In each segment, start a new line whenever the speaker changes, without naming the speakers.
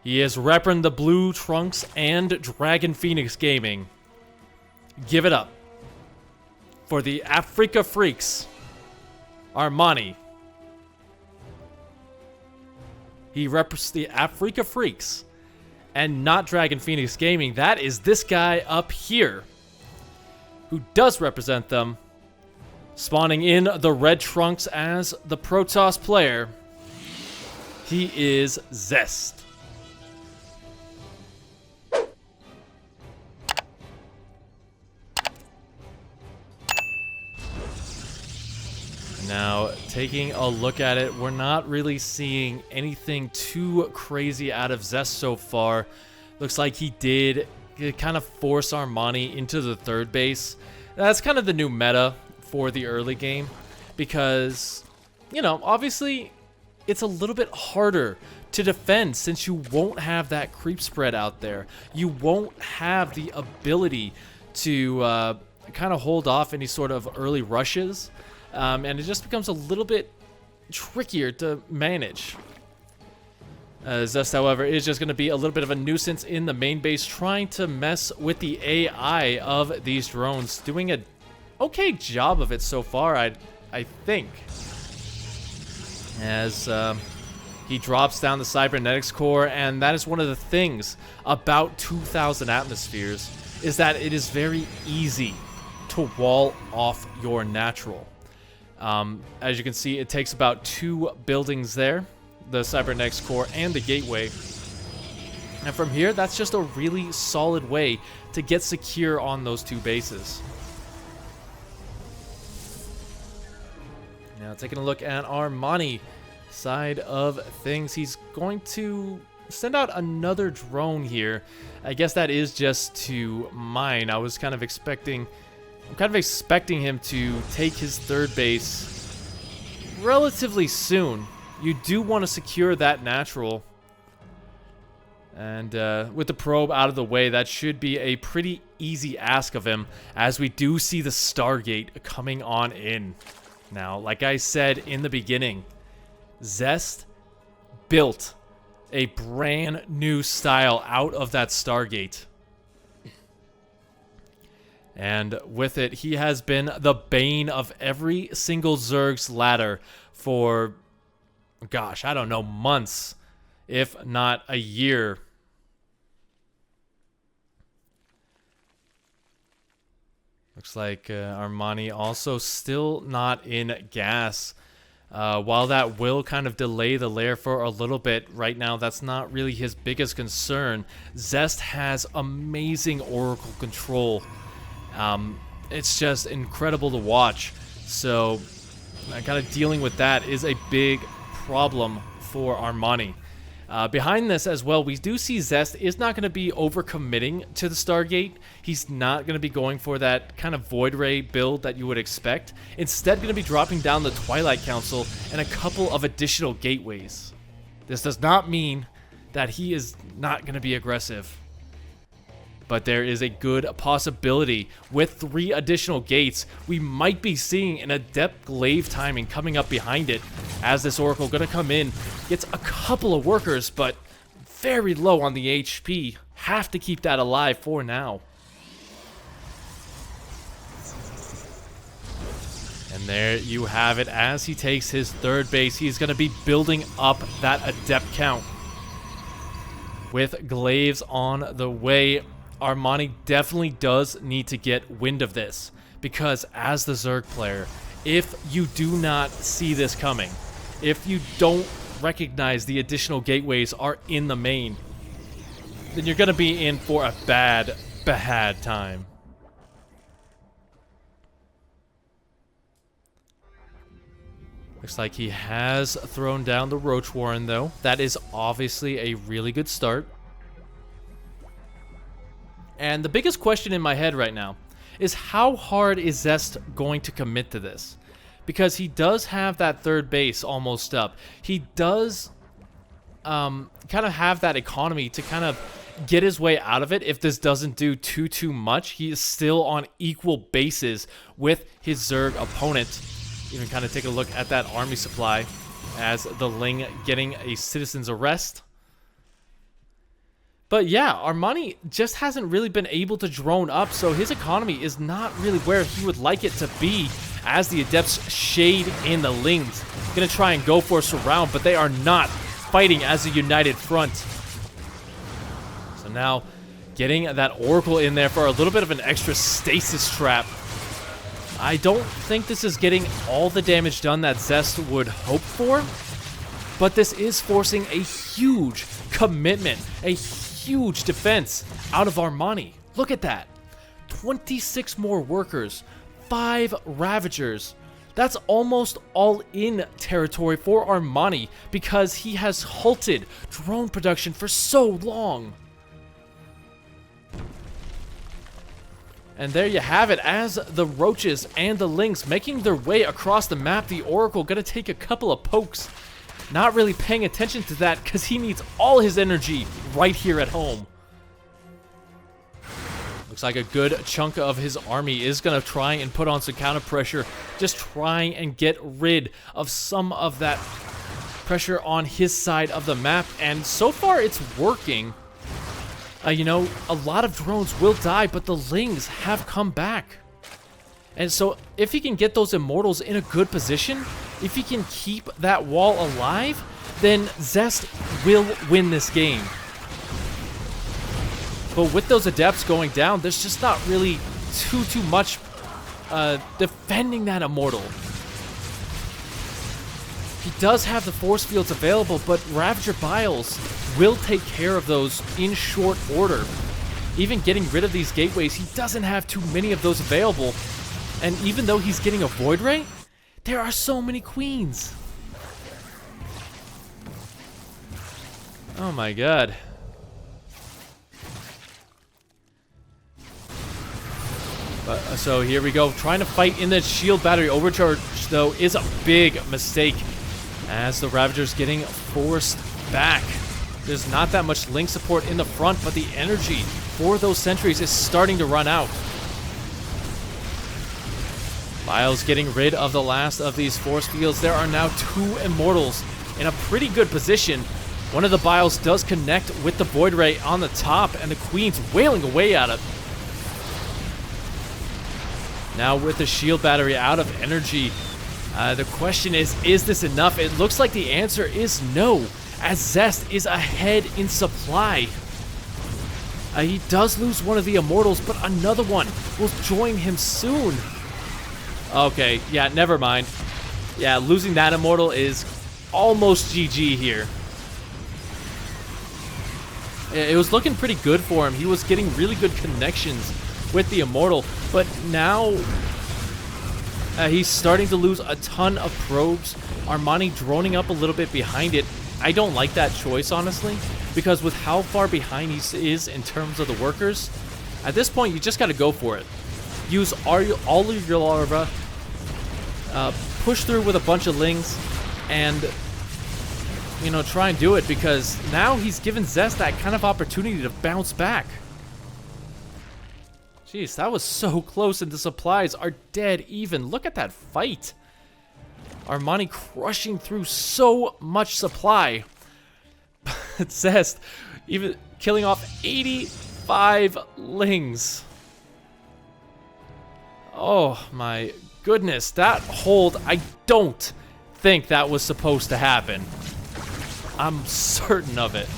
He is repping the Blue Trunks and Dragon Phoenix Gaming. Give it up for the Africa Freaks, Armani. He represents the Africa Freaks and not Dragon Phoenix Gaming. That is this guy up here who does represent them, spawning in the red trunks as the Protoss player. He is ZEST. Now, taking a look at it, we're not really seeing anything too crazy out of ZEST so far. Looks like he did kind of force Armani into the third base. That's kind of the new meta for the early game because, you know, obviously it's a little bit harder to defend since you won't have that creep spread out there. You won't have the ability to kind of hold off any sort of early rushes. And it just becomes a little bit trickier to manage. ZEST, however, is just going to be a little bit of a nuisance in the main base, trying to mess with the AI of these drones. Doing a okay job of it so far, I think. As he drops down the cybernetics core, and that is one of the things about 2,000 atmospheres, is that it is very easy to wall off your natural. As you can see, it takes about 2 buildings there, the cybernetics core and the gateway. And from here, that's just a really solid way to get secure on those 2 bases. Now, taking a look at Armani side of things, he's going to send out another drone here. I guess that is just to mine. I was kind of expecting him to take his third base relatively soon. You do want to secure that natural. And with the probe out of the way, that should be a pretty easy ask of him, as we do see the Stargate coming on in. Now, like I said in the beginning, ZEST built a brand new style out of that Stargate. And with it, he has been the bane of every single Zerg's ladder for, gosh, I don't know, months, if not a year. Looks like Armani also still not in gas. While that will kind of delay the lair for a little bit, right now that's not really his biggest concern. ZEST has amazing Oracle control. It's just incredible to watch. So kind of dealing with that is a big problem for Armani. Behind this as well, we do see ZEST is not going to be overcommitting to the Stargate. He's not going to be going for that kind of Void Ray build that you would expect. Instead, going to be dropping down the Twilight Council and a couple of additional gateways. This does not mean that he is not going to be aggressive. But there is a good possibility with 3 additional gates, we might be seeing an Adept Glaive timing coming up behind it, as this Oracle going to come in, gets a couple of workers, but very low on the HP. Have to keep that alive for now. And there you have it. As he takes his third base, he's going to be building up that Adept count. With Glaives on the way, Armani definitely does need to get wind of this, because as the Zerg player, if you do not see this coming, if you don't recognize the additional gateways are in the main, then you're going to be in for a bad time. Looks like he has thrown down the Roach Warren, though. That is obviously a really good start. And the biggest question in my head right now is how hard is ZEST going to commit to this? Because he does have that third base almost up. He does kind of have that economy to kind of get his way out of it if this doesn't do too much. He is still on equal bases with his Zerg opponent. Even kind of take a look at that army supply as the Ling getting a citizen's arrest. But yeah, Armani just hasn't really been able to drone up, so his economy is not really where he would like it to be as the Adepts shade in the Lings. Gonna try and go for a surround, but they are not fighting as a united front. So now, getting that Oracle in there for a little bit of an extra stasis trap. I don't think this is getting all the damage done that Zest would hope for, but this is forcing a huge commitment, a huge defense out of Armani. Look at that. 26 more workers, 5 Ravagers. That's almost all in territory for Armani because he has halted drone production for so long. And there you have it, as the Roaches and the Lynx making their way across the map. The Oracle gonna take a couple of pokes. Not really paying attention to that because he needs all his energy right here at home. Looks like a good chunk of his army is gonna try and put on some counter pressure. Just trying and get rid of some of that pressure on his side of the map. And so far it's working. You know, a lot of drones will die, but the Lings have come back. And so if he can get those Immortals in a good position, if he can keep that wall alive, then Zest will win this game. But with those Adepts going down, there's just not really too much defending that Immortal. He does have the force fields available, but Ravager Biles will take care of those in short order. Even getting rid of these gateways, he doesn't have too many of those available. And even though he's getting a Void Ray, there are so many Queens. Oh my god. So here we go. Trying to fight in the shield battery. Overcharge, though, is a big mistake as the Ravager's getting forced back. There's not that much link support in the front, but the energy for those sentries is starting to run out. Biles getting rid of the last of these force fields. There are now 2 Immortals in a pretty good position. One of the Biles does connect with the Void Ray on the top, and the Queen's wailing away at it. Now with the shield battery out of energy, the question is this enough? It looks like the answer is no, as Zest is ahead in supply. He does lose one of the Immortals, but another one will join him soon. Okay, yeah, never mind. Yeah, losing that Immortal is almost GG here. It was looking pretty good for him. He was getting really good connections with the Immortal, but now he's starting to lose a ton of probes. Armani droning up a little bit behind it. I don't like that choice, honestly, because with how far behind he is in terms of the workers, at this point you just got to go for it. Use all of your larva, push through with a bunch of Lings, and you know, try and do it, because now he's given Zest that kind of opportunity to bounce back. Jeez, that was so close, and the supplies are dead even. Look at that fight. Armani crushing through so much supply. Zest even killing off 85 Lings. Oh my goodness, that hold, I don't think that was supposed to happen. I'm certain of it.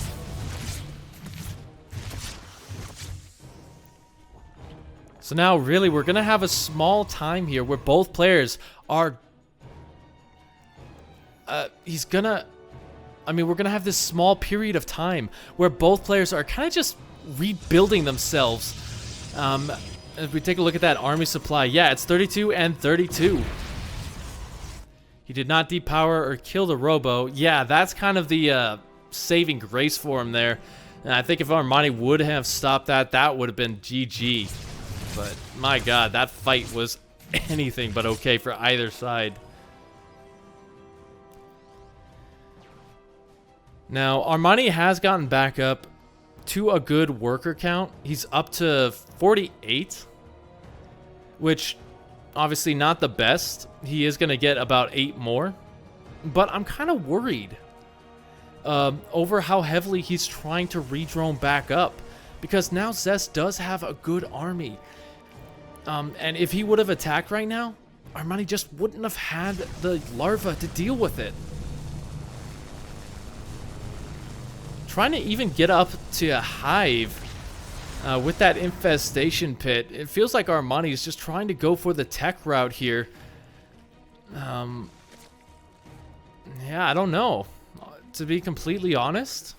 So now, really, we're going to have a small time here where both players are... we're going to have this small period of time where both players are kind of just rebuilding themselves. If we take a look at that army supply, yeah, it's 32 and 32. He did not depower or kill the Robo. Yeah, that's kind of the saving grace for him there. And I think if Armani would have stopped that, that would have been GG. But my god, that fight was anything but okay for either side. Now, Armani has gotten back up to a good worker count. He's up to 48, which obviously not the best. He is going to get about 8 more, but I'm kind of worried. over how heavily he's trying to re-drone back up. Because now ZEST does have a good army. And if he would have attacked right now, Armani just wouldn't have had the larva to deal with it. Trying to even get up to a hive with that infestation pit. It feels like Armani is just trying to go for the tech route here. Yeah, I don't know. To be completely honest,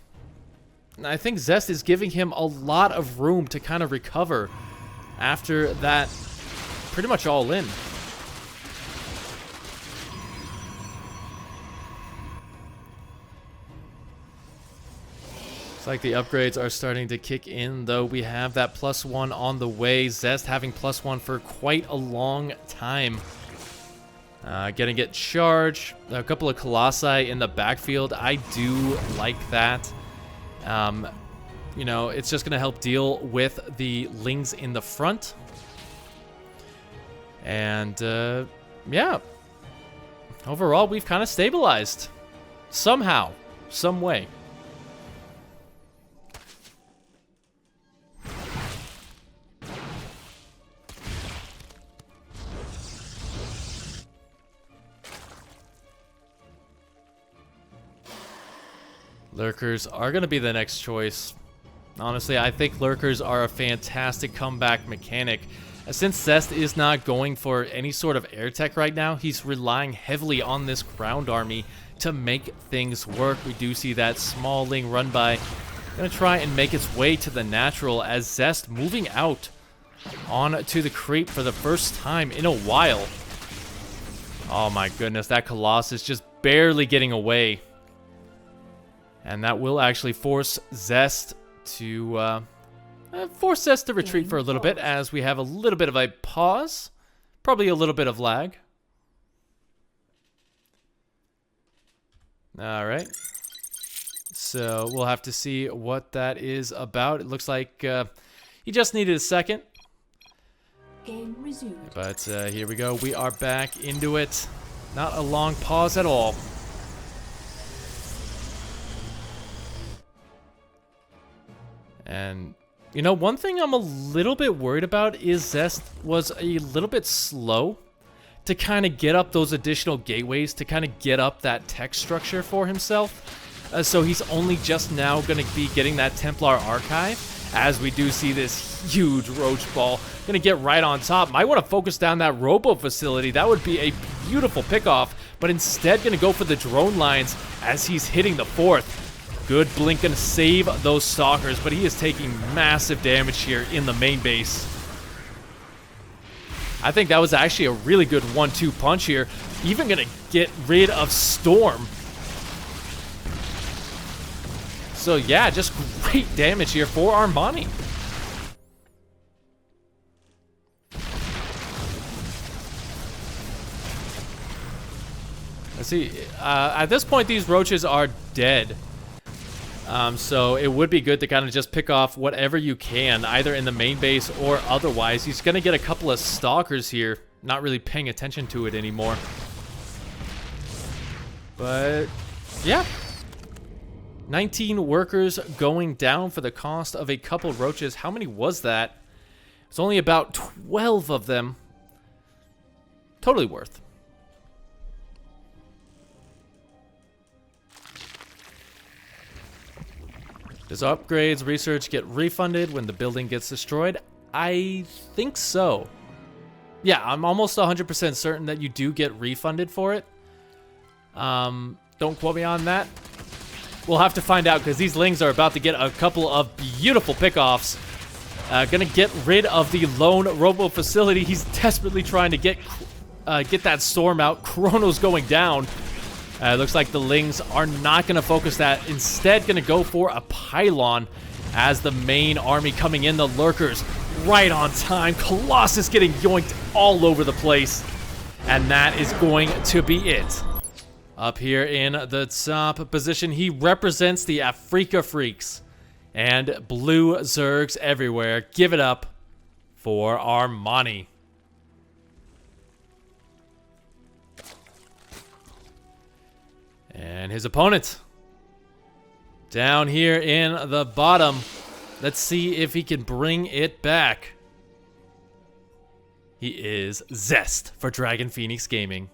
I think ZEST is giving him a lot of room to kind of recover after that pretty much all in. It's like the upgrades are starting to kick in, though. We have that +1 on the way. ZEST having +1 for quite a long time. Gonna get charged. A couple of Colossi in the backfield. I do like that. You know, it's just gonna help deal with the Lings in the front. And, yeah. Overall, we've kind of stabilized. Somehow. Some way. Lurkers are going to be the next choice. Honestly, I think Lurkers are a fantastic comeback mechanic. Since ZEST is not going for any sort of air tech right now, he's relying heavily on this ground army to make things work. We do see that small Ling run by. Going to try and make its way to the natural as ZEST moving out on to the creep for the first time in a while. Oh my goodness, that Colossus just barely getting away. And that will actually force ZEST to retreat for a little bit as we have a little bit of a pause. Probably a little bit of lag. Alright. So we'll have to see what that is about. It looks like he just needed a second.
Game resumed.
But here we go. We are back into it. Not a long pause at all. And, you know, one thing I'm a little bit worried about is ZEST was a little bit slow to kind of get up those additional gateways, to kind of get up that tech structure for himself. So he's only just now going to be getting that Templar Archive, as we do see this huge roach ball. Going to get right on top. Might want to focus down that robo facility. That would be a beautiful pickoff, but instead going to go for the drone lines as he's hitting the fourth. Good blink, gonna save those stalkers, but he is taking massive damage here in the main base. I think that was actually a really good 1-2 punch here. Even gonna get rid of Storm. So yeah, just great damage here for Armani. Let's see, at this point these roaches are dead. So it would be good to kind of just pick off whatever you can, either in the main base or otherwise. He's going to get a couple of stalkers here, not really paying attention to it anymore. But, yeah. 19 workers going down for the cost of a couple roaches. How many was that? It's only about 12 of them. Totally worth. Does upgrades research get refunded when the building gets destroyed? I think so. Yeah, I'm almost 100% certain that you do get refunded for it. Don't quote me on that. We'll have to find out because these Lings are about to get a couple of beautiful pickoffs. Gonna get rid of the lone robo facility. He's desperately trying to get that storm out. Chrono's going down. Looks like the Lings are not going to focus that. Instead, going to go for a pylon as the main army coming in. The Lurkers right on time. Colossus getting yoinked all over the place. And that is going to be it. Up here in the top position, he represents the Afrika Freaks. And blue Zergs everywhere. Give it up for Armani. And his opponent, Down here in the bottom. Let's see if he can bring it back. He is ZEST for Dragon Phoenix Gaming.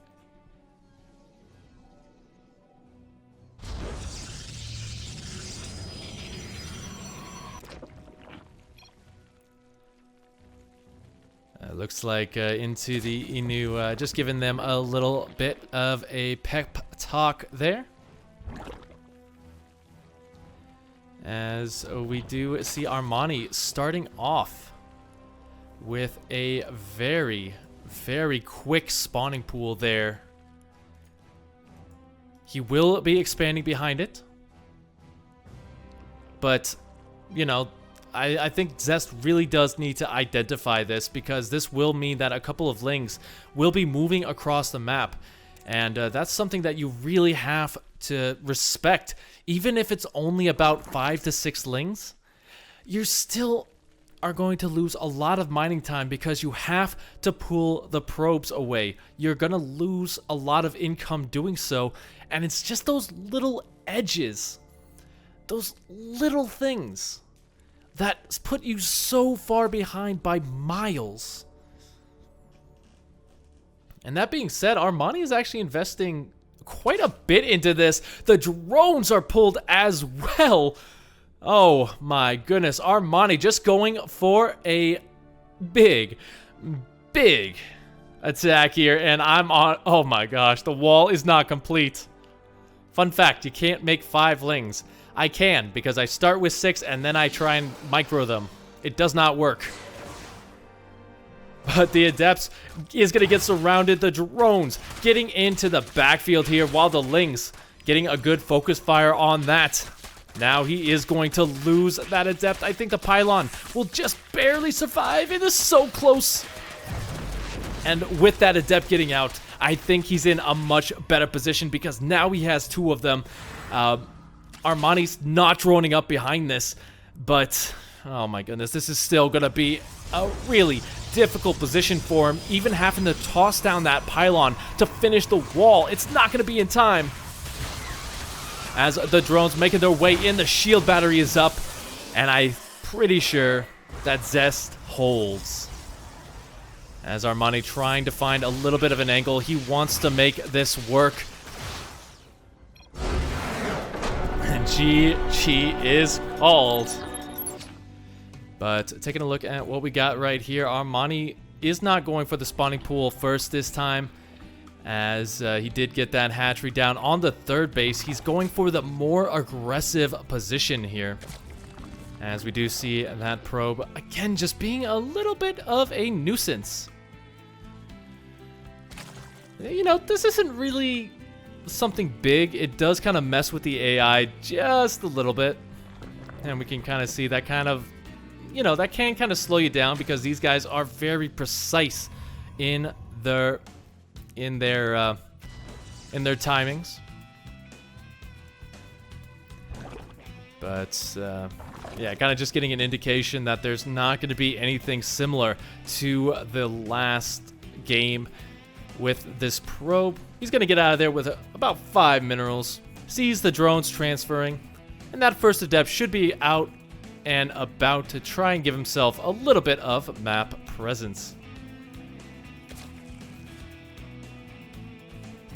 Looks like into the Inu, just giving them a little bit of a pep talk there. As we do see Armani starting off with a very, very quick spawning pool there. He will be expanding behind it. But, you know, I think ZEST really does need to identify this, because this will mean that a couple of lings will be moving across the map. And that's something that you really have to respect. Even if it's only about 5 to 6 lings, you still are going to lose a lot of mining time because you have to pull the probes away. You're going to lose a lot of income doing so. And it's just those little edges, those little things that put you so far behind by miles. And that being said, Armani is actually investing quite a bit into this. The drones are pulled as well. Oh my goodness, Armani just going for a big attack here, and I'm on. Oh my gosh, the wall is not complete. Fun fact, you can't make 5 lings. I can, because I start with 6 and then I try and micro them. It does not work. But the Adepts is going to get surrounded. The drones getting into the backfield here, while the lings getting a good focus fire on that. Now he is going to lose that Adept. I think the pylon will just barely survive. It is so close. And with that Adept getting out, I think he's in a much better position, because now he has 2 of them. Armani's not droning up behind this, but oh my goodness, this is still going to be a really difficult position for him, even having to toss down that pylon to finish the wall. It's not going to be in time. As the drones making their way in, the shield battery is up, and I'm pretty sure that ZEST holds. As Armani trying to find a little bit of an angle, he wants to make this work. And GG is called. But taking a look at what we got right here, Armani is not going for the spawning pool first this time, as he did get that hatchery down on the 3rd base. He's going for the more aggressive position here, as we do see that probe again just being a little bit of a nuisance. You know, this isn't really something big. It does kind of mess with the AI just a little bit, and we can kind of see that kind of, you know, that can kind of slow you down, because these guys are very precise in their timings. But yeah, kind of just getting an indication that there's not going to be anything similar to the last game with this probe. He's going to get out of there with about 5 minerals. Sees the drones transferring, and that first Adept should be out and about to try and give himself a little bit of map presence.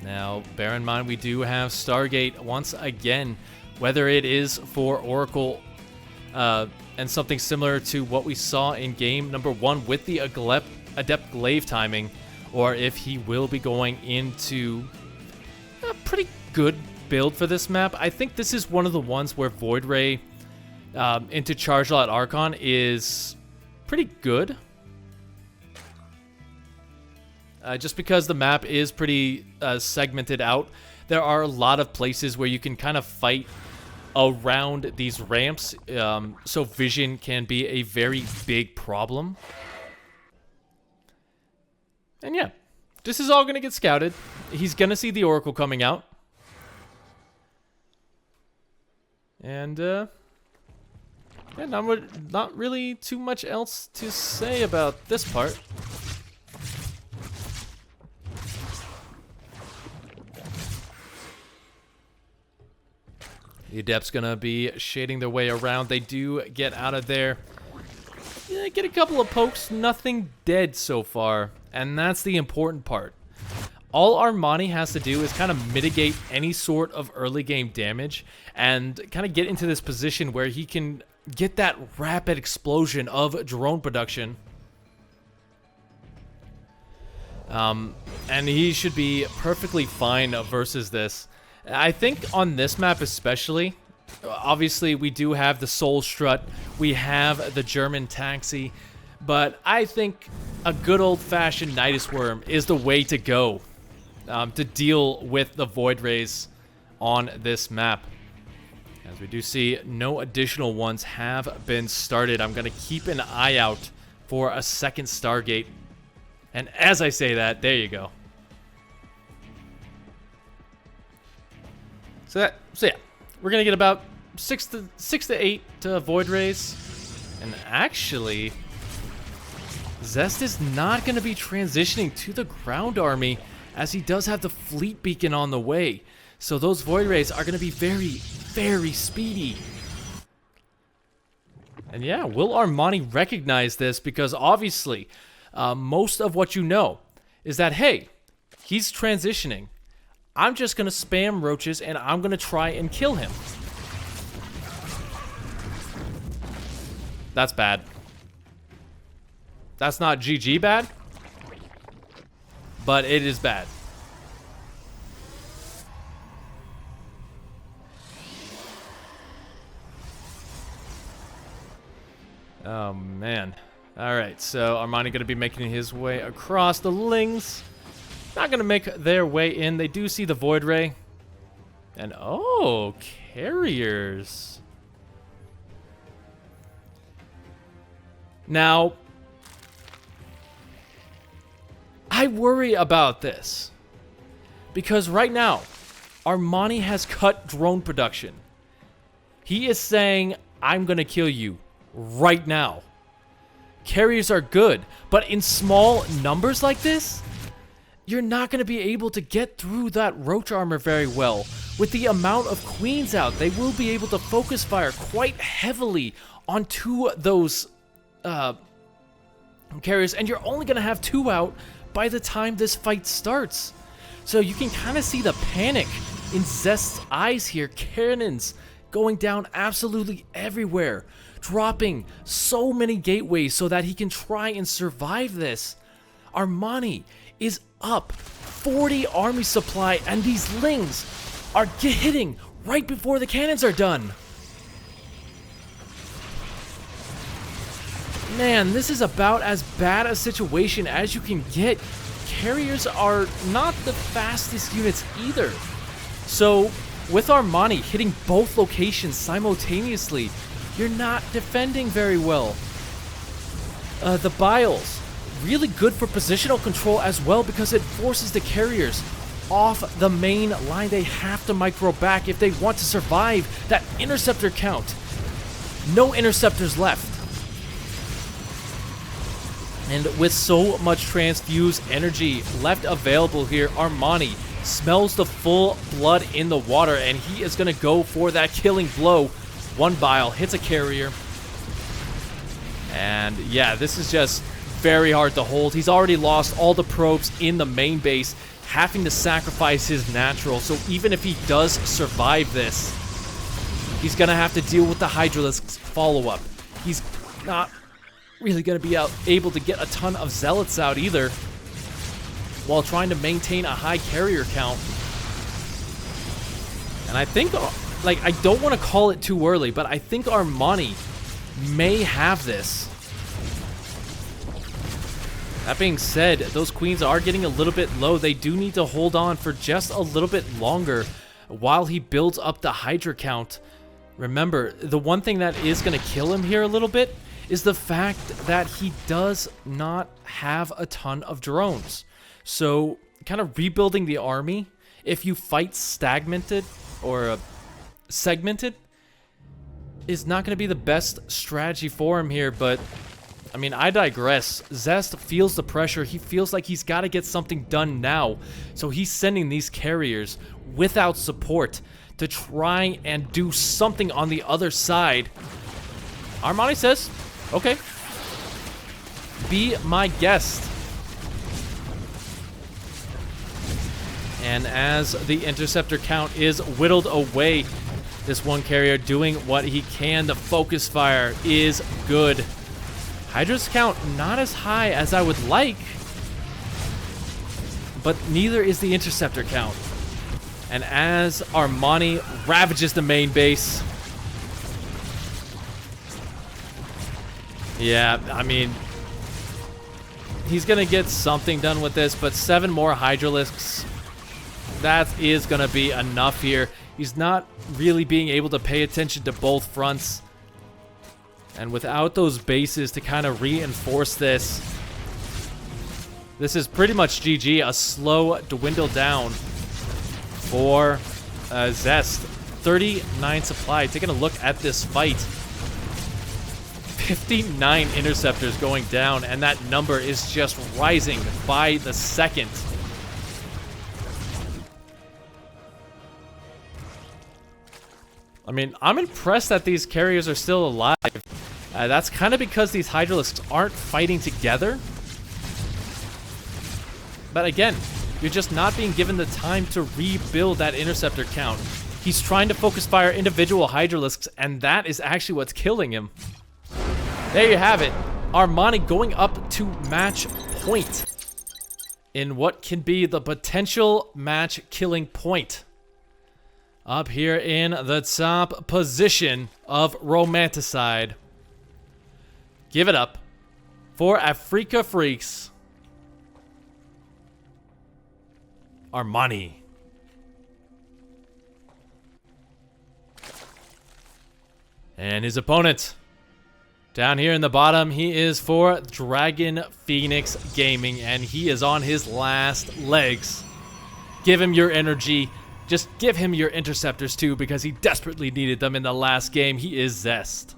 Now, bear in mind, we do have Stargate once again, whether it is for Oracle and something similar to what we saw in game number 1 with the Adept Glaive timing, or if he will be going into a pretty good build for this map. I think this is one of the ones where Void Ray into Charge Lot Archon is pretty good. Just because the map is pretty segmented out. There are a lot of places where you can kind of fight around these ramps, so vision can be a very big problem. And yeah, this is all going to get scouted. He's going to see the Oracle coming out. And yeah, not really too much else to say about this part. The Adept's gonna be shading their way around. They do get out of there. Yeah, get a couple of pokes, nothing dead so far. And that's the important part. All Armani has to do is kind of mitigate any sort of early game damage and kind of get into this position where he can get that rapid explosion of drone production. And he should be perfectly fine versus this. I think on this map especially, obviously we do have the Soul Strut, we have the German Taxi, but I think a good old-fashioned Nidus Worm is the way to go to deal with the Void Rays on this map. As we do see, no additional ones have been started. I'm going to keep an eye out for a second Stargate. And as I say that, there you go. So yeah, we're going to get about 6 to 8 Void Rays. And actually, ZEST is not going to be transitioning to the ground army, as he does have the fleet beacon on the way. So those Void Rays are going to be very, very speedy. And yeah, will Armani recognize this? Because obviously, most of what you know is that, hey, he's transitioning. I'm just going to spam roaches and I'm going to try and kill him. That's bad. That's not GG bad, but it is bad. Oh, man. All right, so Armani going to be making his way across. The Lings not going to make their way in. They do see the Void Ray. And, oh, carriers. Now, I worry about this. Because right now, Armani has cut drone production. He is saying, I'm going to kill you right now. Carriers are good, but in small numbers like this, you're not going to be able to get through that roach armor very well. With the amount of queens out, they will be able to focus fire quite heavily onto those carriers, and you're only going to have 2 out by the time this fight starts. So you can kind of see the panic in Zest's eyes here. Cannons going down absolutely everywhere, dropping so many gateways so that he can try and survive this. Armani is up 40 army supply, and these Lings are hitting right before the cannons are done. Man, this is about as bad a situation as you can get. Carriers are not the fastest units either. So with Armani hitting both locations simultaneously, you're not defending very well. The Biles, really good for positional control as well, because it forces the carriers off the main line. They have to micro back if they want to survive that interceptor count. No interceptors left. And with so much transfuse energy left available here, Armani smells the full blood in the water, and he is going to go for that killing blow. One Bile hits a carrier. And yeah, this is just very hard to hold. He's already lost all the probes in the main base, having to sacrifice his natural. So even if he does survive this, he's going to have to deal with the Hydralisk's follow-up. He's not really going to be able to get a ton of Zealots out either, while trying to maintain a high carrier count. And I think, like, I don't want to call it too early, but I think Armani may have this. That being said, those queens are getting a little bit low. They do need to hold on for just a little bit longer while he builds up the Hydra count. Remember, the one thing that is going to kill him here a little bit is the fact that he does not have a ton of drones. So kind of rebuilding the army, if you fight segmented, is not going to be the best strategy for him here. But I mean, I digress. Zest feels the pressure. He feels like he's got to get something done now. So he's sending these carriers without support to try and do something on the other side. Armani says, okay, be my guest. And as the interceptor count is whittled away, this one carrier doing what he can. The focus fire is good. Hydra's count not as high as I would like, but neither is the interceptor count. And as Armani ravages the main base, yeah, I mean, he's gonna get something done with this, but 7 more Hydralisks, that is gonna be enough here. He's not really being able to pay attention to both fronts. And without those bases to kind of reinforce this, this is pretty much GG. A slow dwindle down for ZEST. 39 supply. Taking a look at this fight. 59 interceptors going down, and that number is just rising by the second. I mean, I'm impressed that these carriers are still alive. That's kind of because these Hydralisks aren't fighting together. But again, you're just not being given the time to rebuild that interceptor count. He's trying to focus fire individual Hydralisks, and that is actually what's killing him. There you have it. Armani going up to match point in what can be the potential match killing point. Up here in the top position of Romanticide. Give it up for Afrika Freaks. Armani. And his opponent. Down here in the bottom, he is for Dragon Phoenix Gaming, and he is on his last legs. Give him your energy. Just give him your interceptors too, because he desperately needed them in the last game. He is ZEST.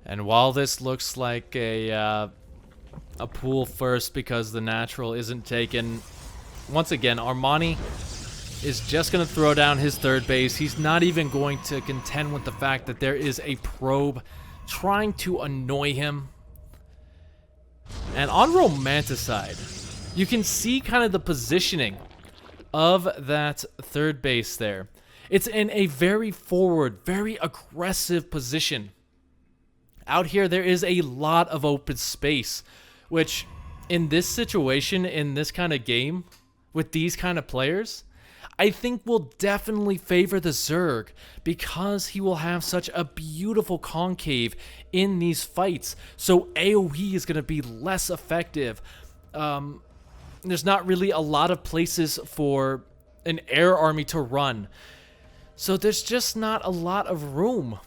And while this looks like a pool first because the natural isn't taken, once again, Armani is just going to throw down his third base. He's not even going to contend with the fact that there is a probe trying to annoy him. And on Romanticide, you can see kind of the positioning of that third base there. It's in a very forward, very aggressive position. Out here, there is a lot of open space, which in this situation, in this kind of game, with these kind of players, I think will definitely favor the Zerg because he will have such a beautiful concave in these fights. So AoE is going to be less effective. There's not really a lot of places for an air army to run. So there's just not a lot of room.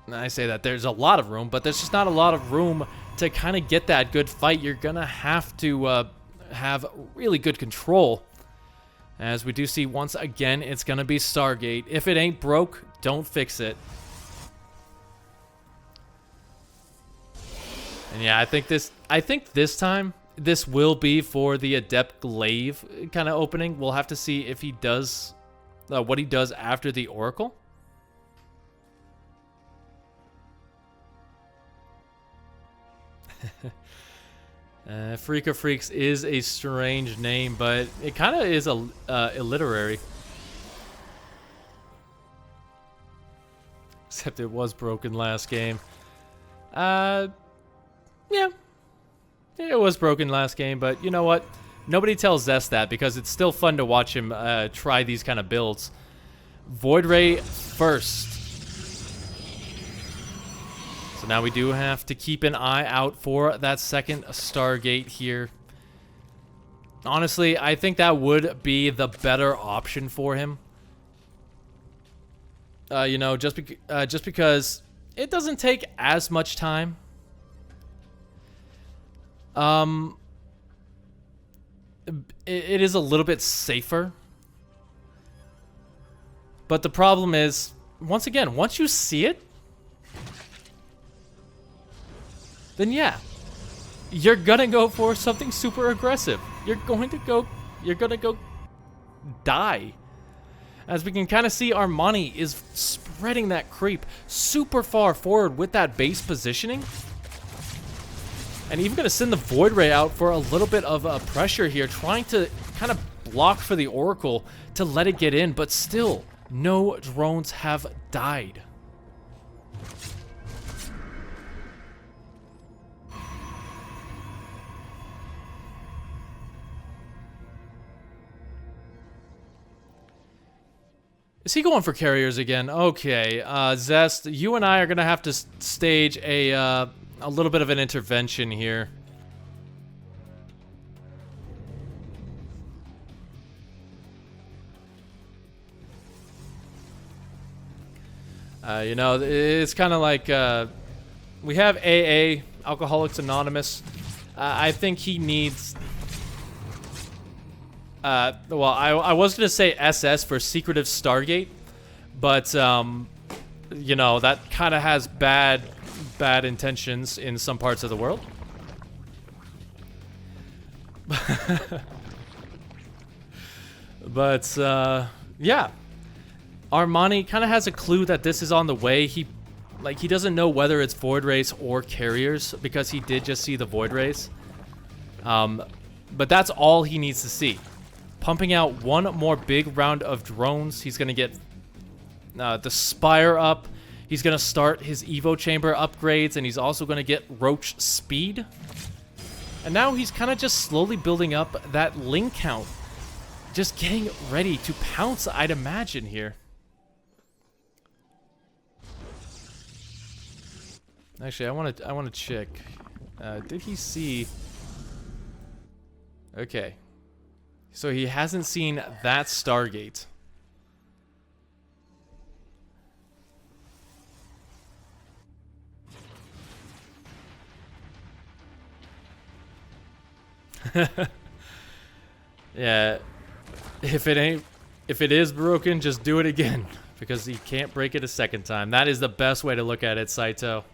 I say that there's a lot of room, but there's just not a lot of room to kind of get that good fight. You're going to have to have really good control. As we do see once again, it's going to be Stargate. If it ain't broke, don't fix it. And yeah, I think this time, this will be for the Adept Glaive kind of opening. We'll have to see if he does, what he does after the Oracle. Freaka Freaks is a strange name, but it kind of is a illiterary. Except it was broken last game. Yeah, it was broken last game, but you know what? Nobody tells ZEST that because it's still fun to watch him try these kind of builds. Void Ray first. So now we do have to keep an eye out for that second Stargate here. Honestly, I think that would be the better option for him. You know, just because it doesn't take as much time. it is a little bit safer. But the problem is, once again, once you see it, then yeah, you're gonna go for something super aggressive. You're gonna go die. As we can kind of see, Armani is spreading that creep super far forward with that base positioning. And even gonna send the Void Ray out for a little bit of pressure here, trying to kind of block for the Oracle to let it get in, but still, no drones have died. Is he going for carriers again? Okay, Zest, you and I are gonna have to stage a little bit of an intervention here. You know, it's kind of like we have AA, Alcoholics Anonymous. I think he needs. Well, I was gonna say SS for Secretive Stargate, but you know, that kind of has bad intentions in some parts of the world. But yeah, Armani kind of has a clue that this is on the way. He doesn't know whether it's Void Rays or carriers because he did just see the Void Rays. But that's all he needs to see. Pumping out one more big round of drones. He's going to get the Spire up. He's going to start his Evo Chamber upgrades, and he's also going to get Roach Speed. And now he's kind of just slowly building up that link count. Just getting ready to pounce, I'd imagine, here. Actually, I want to check. Did he see... Okay. So he hasn't seen that Stargate. Yeah. If it is broken, just do it again. Because he can't break it a second time. That is the best way to look at it, Saito.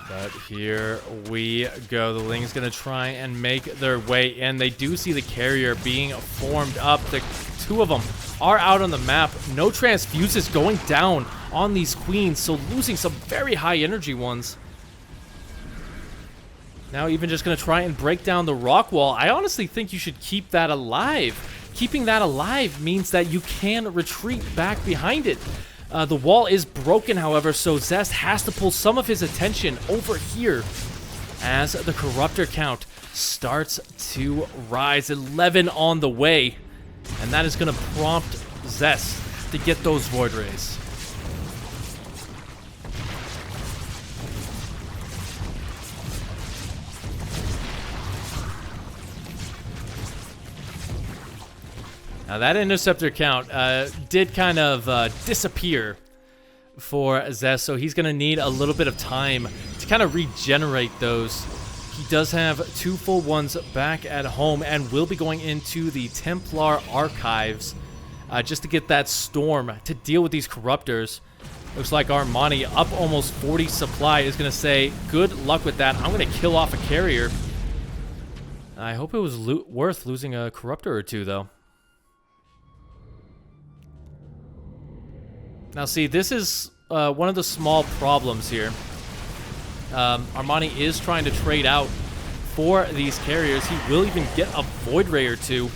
But here we go. The Ling's going to try and make their way in. They do see the carrier being formed up. The two of them are out on the map. No transfuses going down on these queens, so losing some very high energy ones. Now even just going to try and break down the rock wall. I honestly think you should keep that alive. Keeping that alive means that you can retreat back behind it. The wall is broken, however, so Zest has to pull some of his attention over here as the Corruptor count starts to rise. 11 on the way, and that is going to prompt Zest to get those Void Rays. Now that Interceptor count did kind of disappear for Zest, so he's going to need a little bit of time to kind of regenerate those. He does have 2 full ones back at home and will be going into the Templar Archives just to get that Storm to deal with these Corruptors. Looks like Armani, up almost 40 supply, is going to say, good luck with that. I'm going to kill off a carrier. I hope it was worth losing a Corruptor or two, though. Now, see, this is one of the small problems here. Armani is trying to trade out for these carriers. He will even get a Void Ray or two.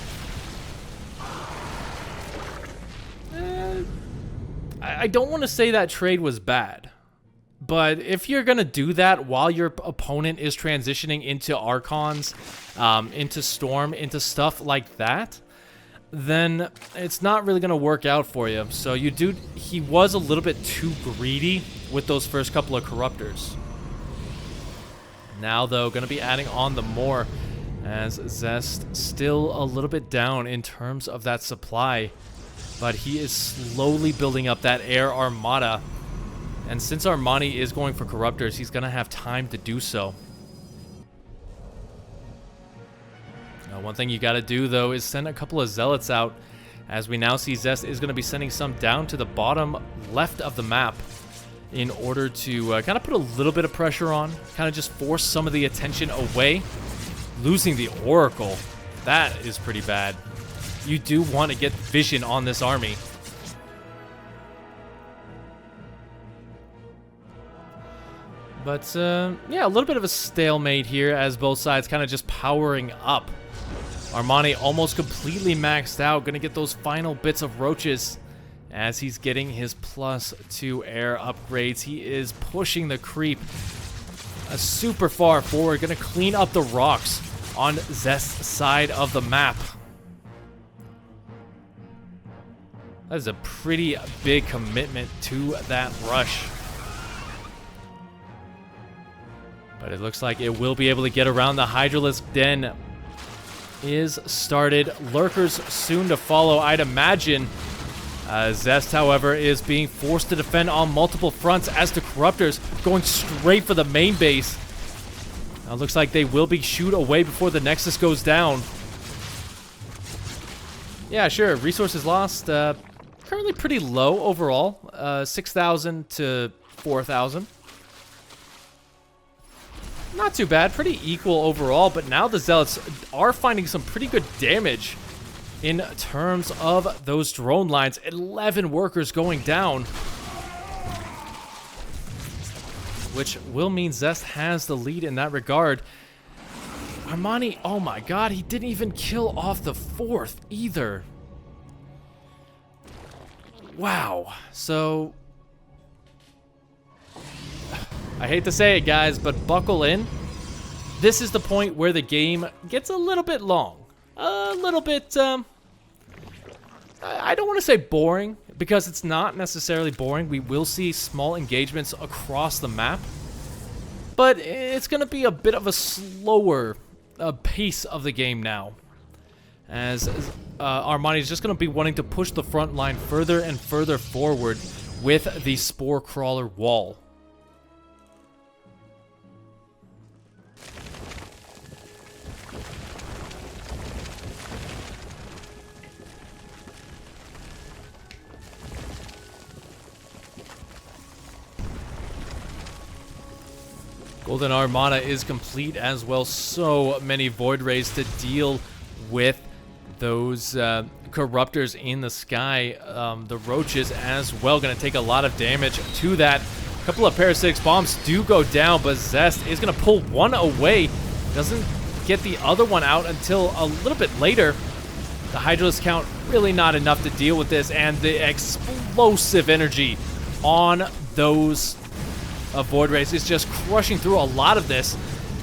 I don't want to say that trade was bad. But if you're going to do that while your opponent is transitioning into Archons, into Storm, into stuff like that, then it's not really going to work out for you. So he was a little bit too greedy with those first couple of Corruptors. Now, though, going to be adding on the more, as Zest still a little bit down in terms of that supply. But he is slowly building up that Air Armada. And since Armani is going for Corruptors, he's going to have time to do so. One thing you got to do, though, is send a couple of zealots out, as we now see Zest is going to be sending some down to the bottom left of the map in order to kind of put a little bit of pressure on, kind of just force some of the attention away. Losing the Oracle, that is pretty bad. You do want to get vision on this army. But, yeah, a little bit of a stalemate here as both sides kind of just powering up. Armani almost completely maxed out, gonna get those final bits of roaches as he's getting his +2 air upgrades. He is pushing the creep super far forward, gonna clean up the rocks on Zest's side of the map. That is a pretty big commitment to that rush. But it looks like it will be able to get around. The Hydralisk Den is started. Lurkers soon to follow, I'd imagine. Zest, however, is being forced to defend on multiple fronts as the Corruptors going straight for the main base. Now it looks like they will be shooed away before the Nexus goes down. Yeah, sure. Resources lost. Currently pretty low overall. 6,000 to 4,000. Not too bad, pretty equal overall, but now the Zealots are finding some pretty good damage in terms of those drone lines. 11 workers going down, which will mean Zest has the lead in that regard. Armani, oh my god, he didn't even kill off the 4th either. Wow, so I hate to say it, guys, but buckle in. This is the point where the game gets a little bit long. A little bit, I don't want to say boring, because it's not necessarily boring. We will see small engagements across the map, but it's going to be a bit of a slower pace of the game now, as Armani is just going to be wanting to push the front line further and further forward with the Spore Crawler wall. Golden Armada is complete as well. So many Void Rays to deal with those Corruptors in the sky. The Roaches as well going to take a lot of damage to that. A couple of Parasitic Bombs do go down, but Zest is going to pull one away. Doesn't get the other one out until a little bit later. The Hydralisk count really not enough to deal with this, and the explosive energy on those Void Rays is just crushing through a lot of this.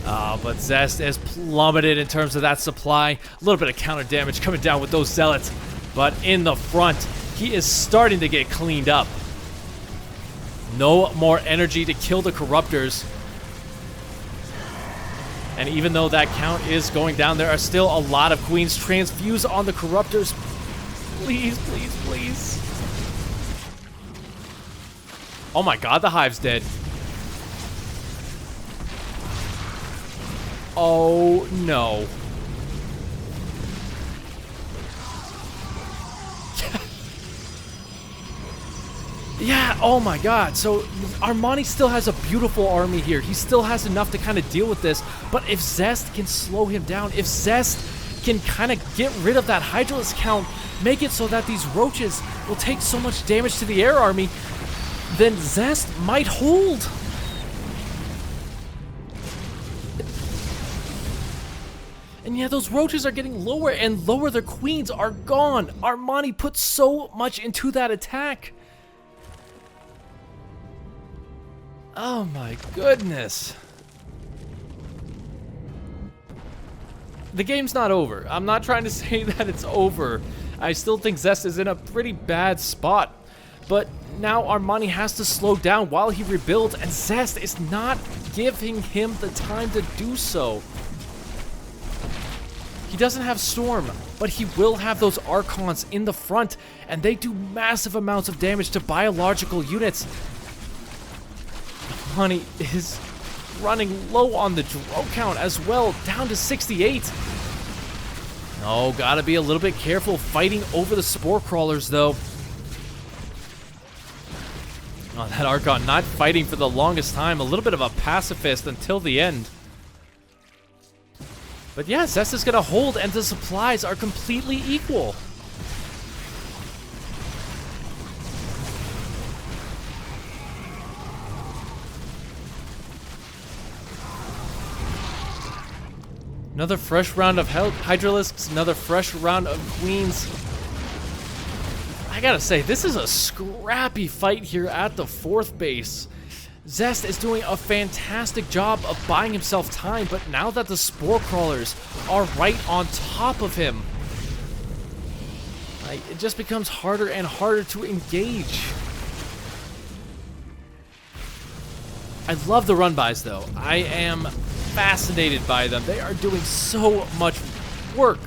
But Zest has plummeted in terms of that supply. A little bit of counter damage coming down with those Zealots. But in the front, he is starting to get cleaned up. No more energy to kill the Corruptors. And even though that count is going down, there are still a lot of Queens. Transfuse on the Corruptors. Please, please, please. Oh my god, the Hive's dead. Oh no. Yeah, oh my god. So Armani still has a beautiful army here. He still has enough to kind of deal with this. But if Zest can slow him down, if Zest can kind of get rid of that Hydralisk count, make it so that these Roaches will take so much damage to the air army, then Zest might hold. And yeah, those Roaches are getting lower and lower. Their Queens are gone. Armani put so much into that attack. Oh my goodness. The game's not over. I'm not trying to say that it's over. I still think Zest is in a pretty bad spot. But now Armani has to slow down while he rebuilds, and Zest is not giving him the time to do so. He doesn't have Storm, but he will have those Archons in the front, and they do massive amounts of damage to biological units. Armani is running low on the drone count as well, down to 68. Oh, gotta be a little bit careful fighting over the spore crawlers, though. Oh, that Archon not fighting for the longest time. A little bit of a pacifist until the end. But yeah, ZEST is gonna hold, and the supplies are completely equal. Another fresh round of Hydralisks, another fresh round of Queens. I gotta say, this is a scrappy fight here at the 4th base. ZEST is doing a fantastic job of buying himself time, but now that the spore crawlers are right on top of him, it just becomes harder and harder to engage. I love the run-bys, though. I am fascinated by them. They are doing so much work.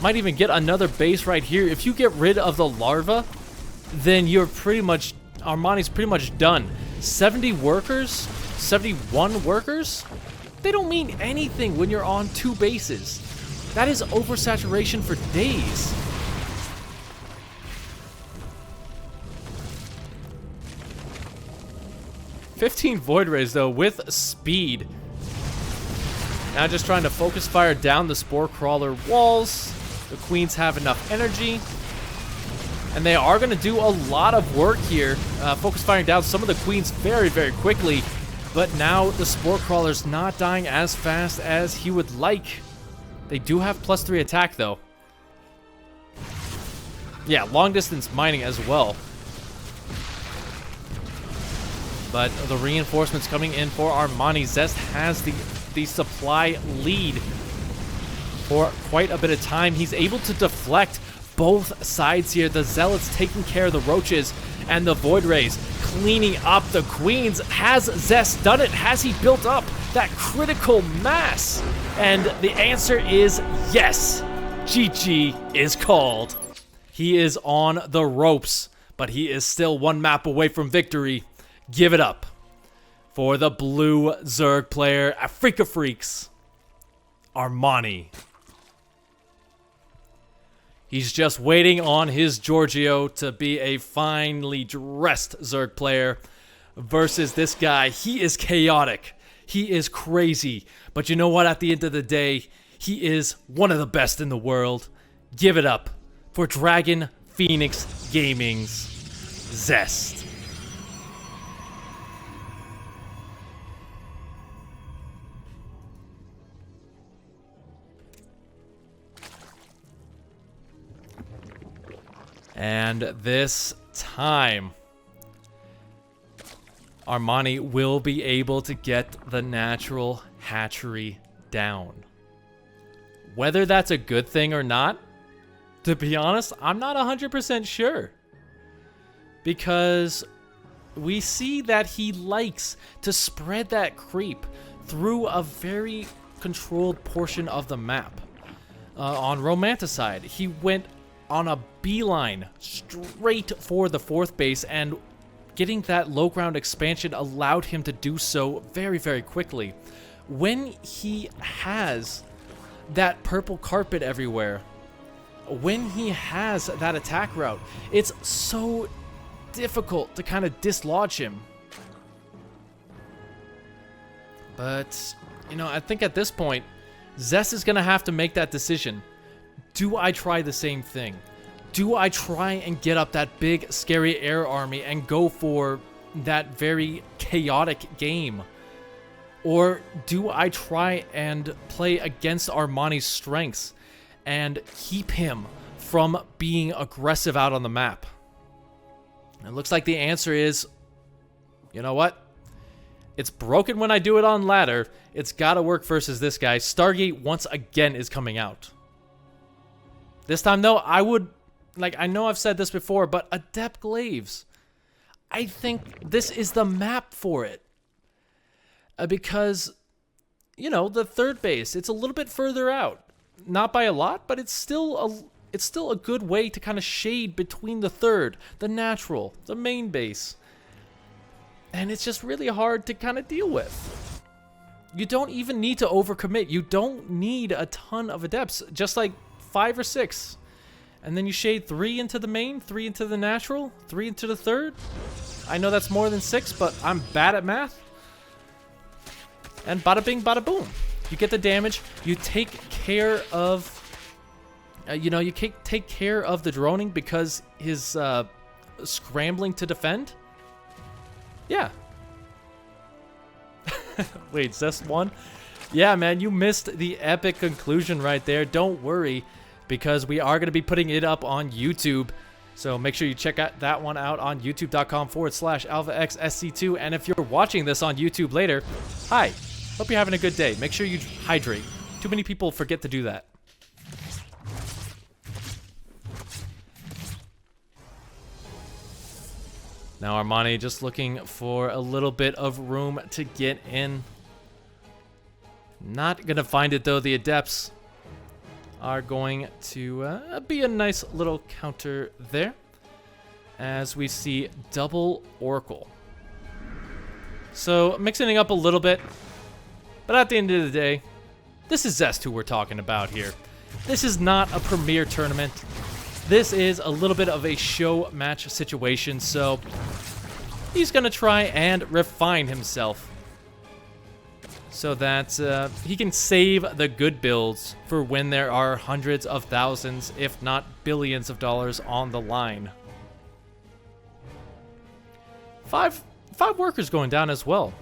Might even get another base right here. If you get rid of the larva, then you're pretty much... Armani's pretty much done. 70 workers? 71 workers? They don't mean anything when you're on 2 bases. That is oversaturation for days. "15 Void Rays, though, with speed. Now just trying to focus fire down the spore crawler walls. The Queens have enough energy. And they are going to do a lot of work here. Focus firing down some of the Queens very, very quickly. But now the spore crawler's not dying as fast as he would like. They do have +3 attack, though. Yeah, long distance mining as well. But the reinforcements coming in for Armani. ZEST has the supply lead for quite a bit of time. He's able to deflect both sides here. The Zealots taking care of the Roaches, and the Void Rays cleaning up the Queens. Has ZEST done it? Has he built up that critical mass? And the answer is yes. GG is called. He is on the ropes, but he is still 1 map away from victory. Give it up for the blue Zerg player, Afrika Freaks, Armani. He's just waiting on his Giorgio to be a finely dressed Zerg player versus this guy. He is chaotic. He is crazy. But you know what? At the end of the day, he is one of the best in the world. Give it up for Dragon Phoenix Gaming's ZEST. And this time, Armani will be able to get the natural hatchery down. Whether that's a good thing or not, to be honest, I'm not 100% sure. Because we see that he likes to spread that creep through a very controlled portion of the map. On Romanticide, he went on a beeline straight for the 4th base, and getting that low ground expansion allowed him to do so very, very quickly. When he has that purple carpet everywhere, when he has that attack route, it's so difficult to kind of dislodge him. But, you know, I think at this point, ZEST is going to have to make that decision. Do I try the same thing? Do I try and get up that big, scary air army and go for that very chaotic game? Or do I try and play against Armani's strengths and keep him from being aggressive out on the map? It looks like the answer is, you know what? It's broken when I do it on ladder. It's got to work versus this guy. Stargate once again is coming out. This time, though, I would, I know I've said this before, but Adept Glaives. I think this is the map for it. Because, you know, the 3rd base, it's a little bit further out. Not by a lot, but it's still a good way to kind of shade between the 3rd, the natural, the main base. And it's just really hard to kind of deal with. You don't even need to overcommit. You don't need a ton of adepts, just like 5 or 6. And then you shade 3 into the main, 3 into the natural, 3 into the third. I know that's more than 6, but I'm bad at math. And bada bing, bada boom. You get the damage. You take care of, you take care of the droning because his scrambling to defend. Yeah. Wait, Zest won? Yeah, man, you missed the epic conclusion right there. Don't worry, because we are going to be putting it up on YouTube. So make sure you check that one out on youtube.com/AlphaXSC2. And if you're watching this on YouTube later, hi. Hope you're having a good day. Make sure you hydrate. Too many people forget to do that. Now Armani just looking for a little bit of room to get in. Not going to find it, though. The Adepts are going to be a nice little counter there. As we see double Oracle. So mixing it up a little bit. But at the end of the day, this is Zest who we're talking about here. This is not a premier tournament. This is a little bit of a show match situation, so he's going to try and refine himself so that he can save the good builds for when there are hundreds of thousands, if not billions of dollars on the line. Five workers going down as well.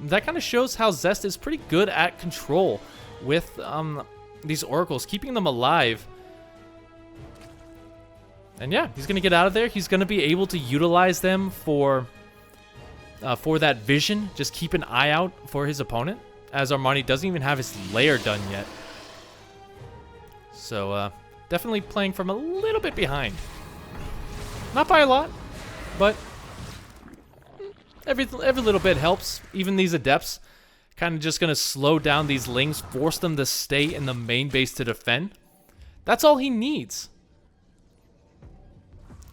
That kind of shows how Zest is pretty good at control with these oracles, keeping them alive. And yeah, he's going to get out of there. He's going to be able to utilize them for that vision. Just keep an eye out for his opponent, as Armani doesn't even have his lair done yet. So definitely playing from a little bit behind. Not by a lot, but every little bit helps. Even these Adepts kind of just going to slow down these Lings, force them to stay in the main base to defend. That's all he needs.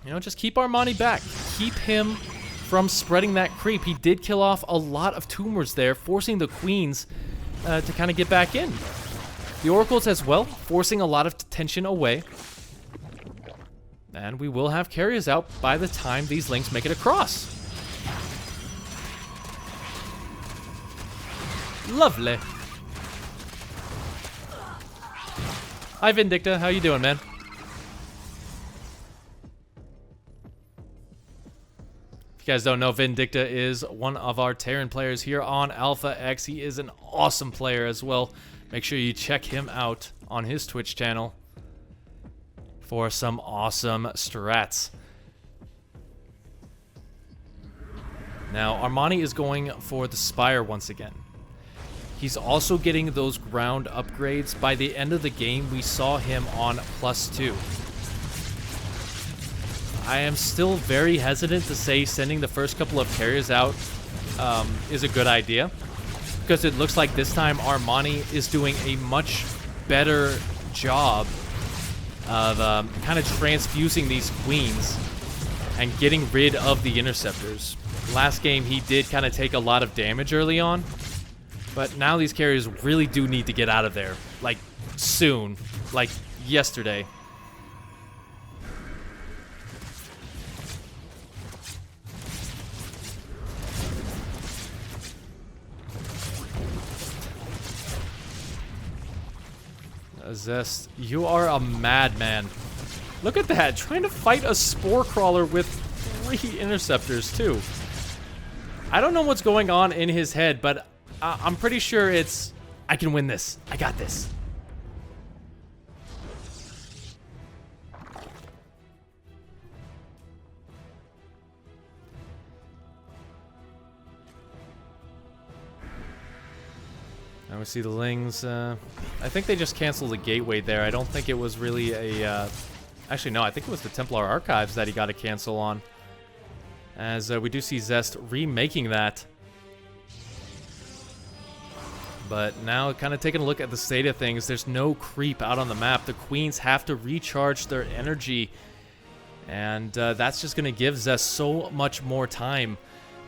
You know, just keep Armani back. Keep him from spreading that creep. He did kill off a lot of tumors there, forcing the queens to kind of get back in. The oracles as well, forcing a lot of tension away. And we will have carriers out by the time these Lings make it across. Lovely. Hi, Vindicta. How you doing, man? If you guys don't know, Vindicta is one of our Terran players here on Alpha X. He is an awesome player as well. Make sure you check him out on his Twitch channel for some awesome strats. Now, Armani is going for the Spire once again. He's also getting those ground upgrades. By the end of the game, we saw him on +2. I am still very hesitant to say sending the first couple of carriers out is a good idea, because it looks like this time Armani is doing a much better job of kind of transfusing these queens and getting rid of the interceptors. Last game, he did kind of take a lot of damage early on, but now these carriers really do need to get out of there, like soon, like yesterday. Zest, you are a madman. Look at that, trying to fight a spore crawler with 3 interceptors too. I don't know what's going on in his head, but I'm pretty sure it's, I can win this. I got this. Now we see the Lings. I think they just canceled the gateway there. I don't think it was really a... actually, no, I think it was the Templar Archives that he got to cancel on. As we do see Zest remaking that. But now, kind of taking a look at the state of things, there's no creep out on the map. The queens have to recharge their energy. And that's just going to give Zest so much more time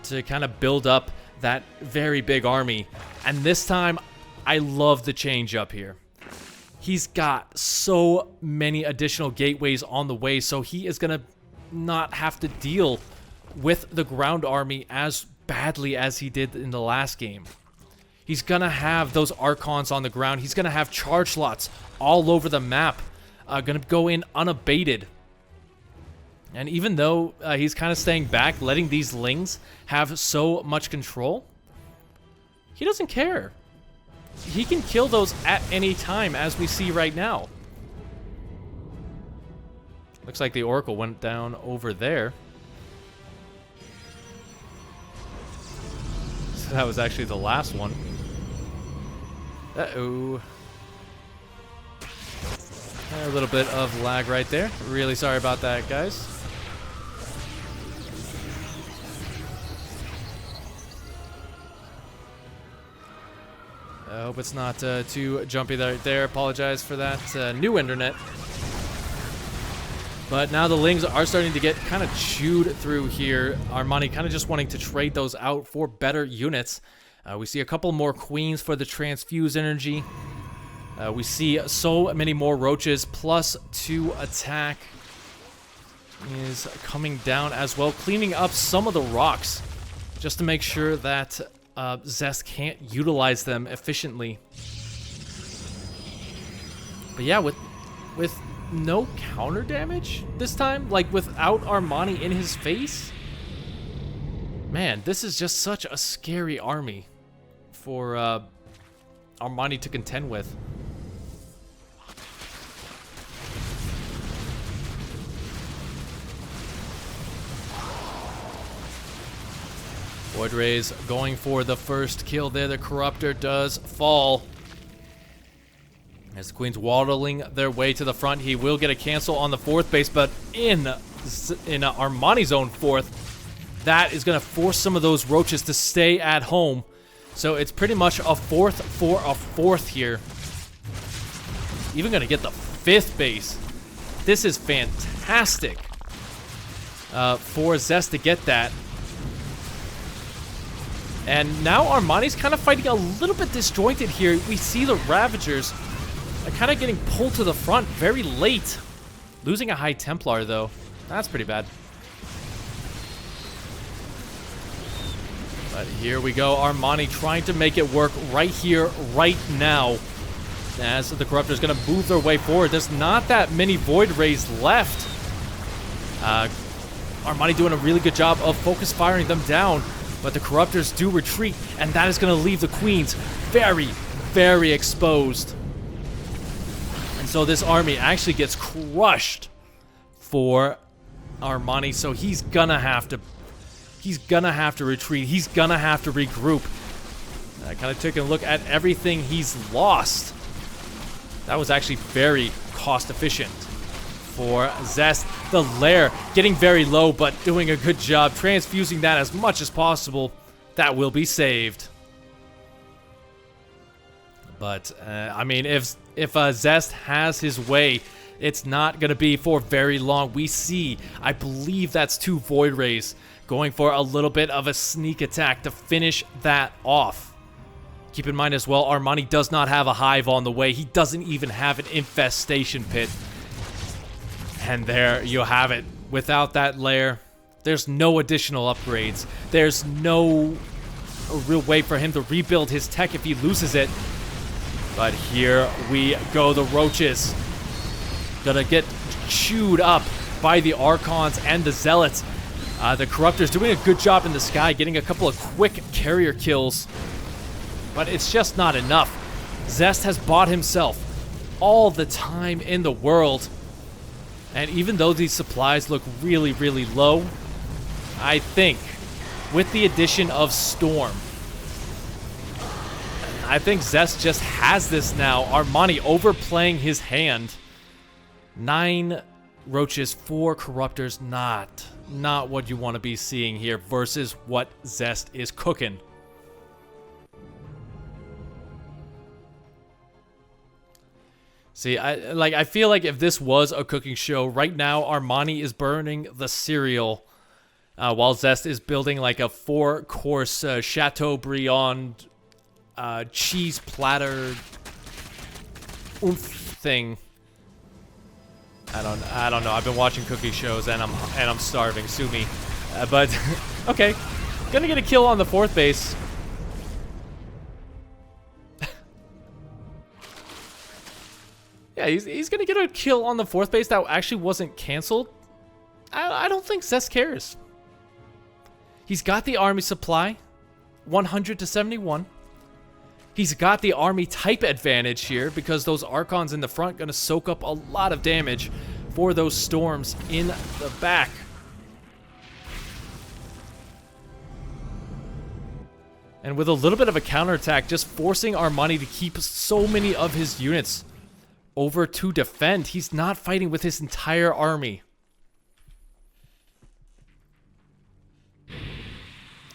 to kind of build up that very big army. And this time, I love the change up here. He's got so many additional gateways on the way, so he is going to not have to deal with the ground army as badly as he did in the last game. He's going to have those Archons on the ground. He's going to have charge slots all over the map. Going to go in unabated. And even though he's kind of staying back, letting these Lings have so much control, he doesn't care. He can kill those at any time, as we see right now. Looks like the Oracle went down over there. So that was actually the last one. Uh-oh. A little bit of lag right there. Really sorry about that, guys. I hope it's not too jumpy there. Apologize for that. New internet. But now the Lings are starting to get kind of chewed through here. Armani kind of just wanting to trade those out for better units. We see a couple more Queens for the transfuse energy. We see so many more Roaches, plus 2 attack is coming down as well, cleaning up some of the rocks just to make sure that ZEST can't utilize them efficiently. But yeah, with no counter damage this time, like without Armani in his face, man, this is just such a scary army for Armani to contend with. Void Rays going for the first kill there. The Corruptor does fall. As the Queen's waddling their way to the front, he will get a cancel on the 4th base, but in Armani's own 4th, that is going to force some of those Roaches to stay at home. So it's pretty much a 4th for a 4th here. Even going to get the 5th base. This is fantastic for ZEST to get that. And now Armani's kind of fighting a little bit disjointed here. We see the Ravagers kind of getting pulled to the front very late. Losing a High Templar, though. That's pretty bad. But here we go. Armani trying to make it work right here, right now. As the Corruptor's going to move their way forward. There's not that many Void Rays left. Armani doing a really good job of focus firing them down. But the Corruptors do retreat, and that is going to leave the Queens very, very exposed. And so this army actually gets crushed for Armani, so he's gonna have to retreat. He's gonna have to regroup. I kind of took a look at everything he's lost. That was actually very cost efficient for ZEST. The lair getting very low, but doing a good job transfusing that as much as possible. That will be saved. But I mean, if ZEST has his way, it's not going to be for very long. We see, I believe that's 2 Void Rays going for a little bit of a sneak attack to finish that off. Keep in mind as well, Armani does not have a hive on the way. He doesn't even have an infestation pit. And there you have it. Without that lair, there's no additional upgrades. There's no real way for him to rebuild his tech if he loses it. But here we go. The Roaches gonna get chewed up by the Archons and the Zealots. The Corruptor's doing a good job in the sky, getting a couple of quick carrier kills. But it's just not enough. ZEST has bought himself all the time in the world. And even though these supplies look really, really low, I think with the addition of Storm, I think ZEST just has this now. Armani overplaying his hand. 9 Roaches, 4 Corruptors, not what you want to be seeing here versus what ZEST is cooking. See, I feel like if this was a cooking show, right now Armani is burning the cereal while Zest is building like a 4-course Chateaubriand cheese platter oomph thing. I don't know. I've been watching cookie shows and I'm starving. Sue me. But okay, gonna get a kill on the 4th base. Yeah, he's gonna get a kill on the 4th base that actually wasn't canceled. I don't think Zest cares. He's got the army supply, 100 to 71. He's got the army type advantage here because those Archons in the front gonna soak up a lot of damage for those storms in the back. And with a little bit of a counterattack, just forcing Armani to keep so many of his units over to defend. He's not fighting with his entire army.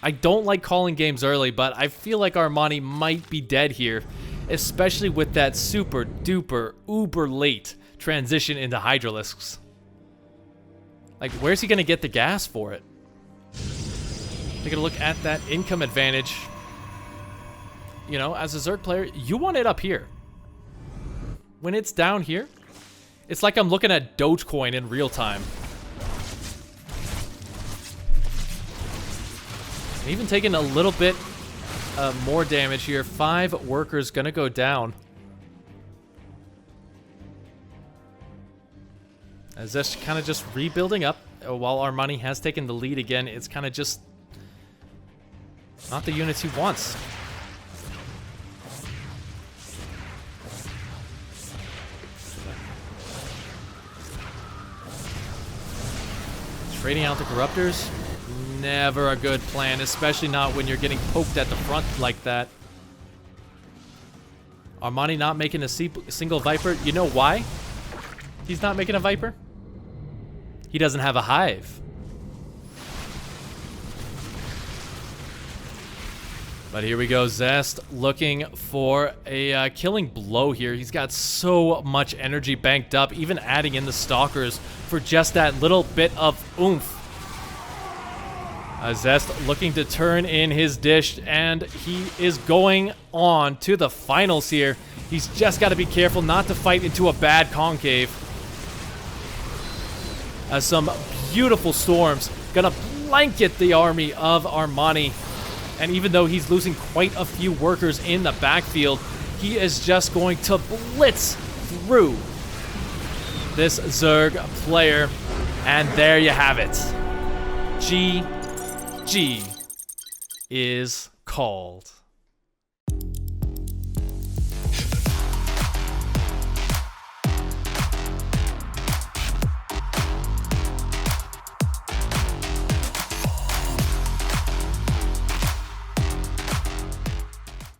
I don't like calling games early, but I feel like Armani might be dead here, especially with that super duper uber late transition into Hydralisks. Like, where's he gonna get the gas for it? Take a look at that income advantage. You know, as a Zerg player, you want it up here. When it's down here, it's like I'm looking at Dogecoin in real time. Even taking a little bit more damage here. 5 workers gonna go down. As this kind of just rebuilding up while Armani has taken the lead again. It's kind of just not the units he wants. Trading out the Corruptors. Never a good plan, especially not when you're getting poked at the front like that. Armani not making a single Viper. You know why he's not making a Viper? He doesn't have a hive. But here we go, Zest looking for a killing blow here. He's got so much energy banked up, even adding in the Stalkers for just that little bit of oomph. Zest looking to turn in his dish, and he is going on to the finals here. He's just got to be careful not to fight into a bad concave. Some beautiful storms gonna blanket the army of Armani. And even though he's losing quite a few workers in the backfield, he is just going to blitz through this Zerg player. And there you have it. GG is called.